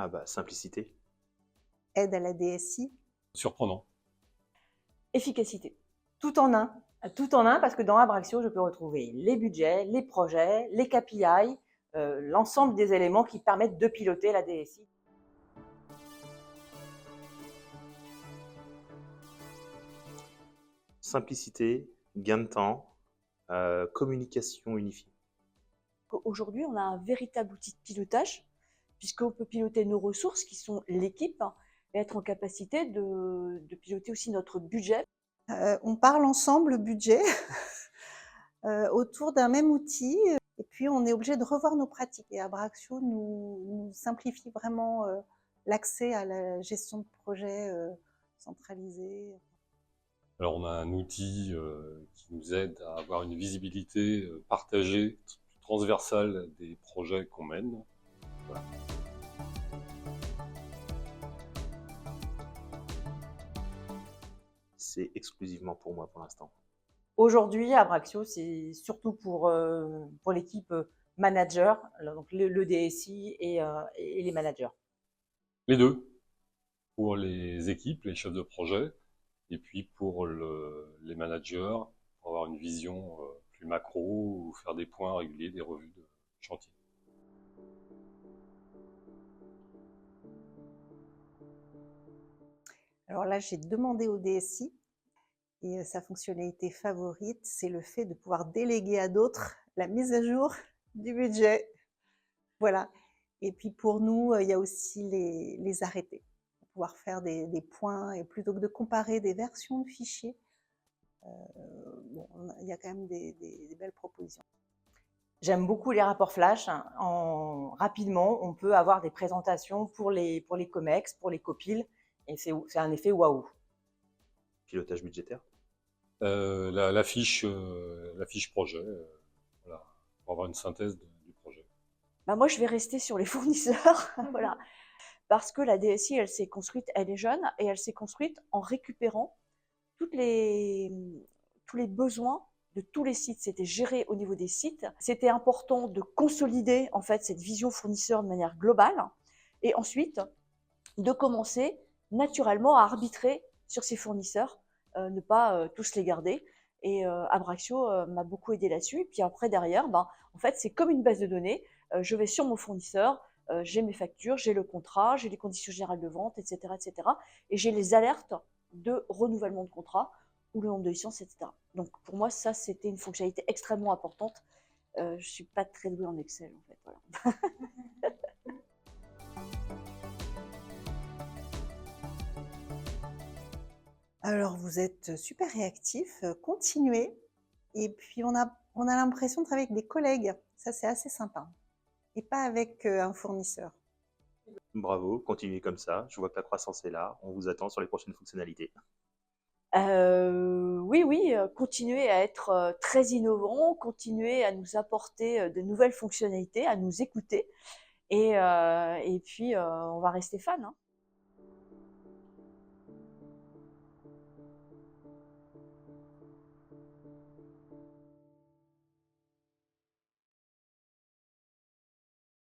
Ah bah, simplicité. Aide à la DSI. Surprenant. Efficacité. Tout en un. Tout en un parce que dans Abraxio, je peux retrouver les budgets, les projets, les KPI, l'ensemble des éléments qui permettent de piloter la DSI. Simplicité, gain de temps, communication unifiée. Aujourd'hui, on a un véritable outil de pilotage, puisqu'on peut piloter nos ressources, qui sont l'équipe, et être en capacité de piloter aussi notre budget. On parle ensemble budget autour d'un même outil, et puis on est obligé de revoir nos pratiques. Et Abraxio nous simplifie vraiment l'accès à la gestion de projet centralisée. Alors on a un outil qui nous aide à avoir une visibilité partagée, transversale des projets qu'on mène. Voilà. C'est exclusivement pour moi pour l'instant. Aujourd'hui, Abraxio, c'est surtout pour l'équipe manager, donc le DSI et les managers. Les deux, pour les équipes, les chefs de projet, et puis pour les managers, pour avoir une vision plus macro ou faire des points réguliers, des revues de chantier. Alors là, j'ai demandé au DSI, et sa fonctionnalité favorite, c'est le fait de pouvoir déléguer à d'autres la mise à jour du budget. Voilà. Et puis pour nous, il y a aussi les arrêtés. Pouvoir faire des points, et plutôt que de comparer des versions de fichiers, bon, il y a quand même des belles propositions. J'aime beaucoup les rapports flash. Rapidement, on peut avoir des présentations pour les COMEX, pour les COPIL, et c'est un effet waouh. Pilotage budgétaire. La fiche projet, voilà, pour avoir une synthèse du projet. Moi, je vais rester sur les fournisseurs, voilà, parce que la DSI, elle s'est construite, elle est jeune, et elle s'est construite en récupérant tous les besoins de tous les sites. C'était géré au niveau des sites. C'était important de consolider en fait cette vision fournisseur de manière globale, et ensuite de commencer naturellement à arbitrer sur ces fournisseurs, ne pas tous les garder. Et Abraxio m'a beaucoup aidé là-dessus. Et puis après, derrière, en fait, c'est comme une base de données. Je vais sur mon fournisseur, j'ai mes factures, j'ai le contrat, j'ai les conditions générales de vente, etc., etc. Et j'ai les alertes de renouvellement de contrat ou le nombre de licences, etc. Donc pour moi, ça, c'était une fonctionnalité extrêmement importante. Je ne suis pas très douée en Excel, en fait. Voilà. Alors vous êtes super réactifs, continuez. Et puis on a l'impression de travailler avec des collègues. Ça, c'est assez sympa. Et pas avec un fournisseur. Bravo, continuez comme ça. Je vois que la croissance est là. On vous attend sur les prochaines fonctionnalités. Oui, continuer à être très innovant, continuer à nous apporter de nouvelles fonctionnalités, à nous écouter. Et puis, on va rester fan.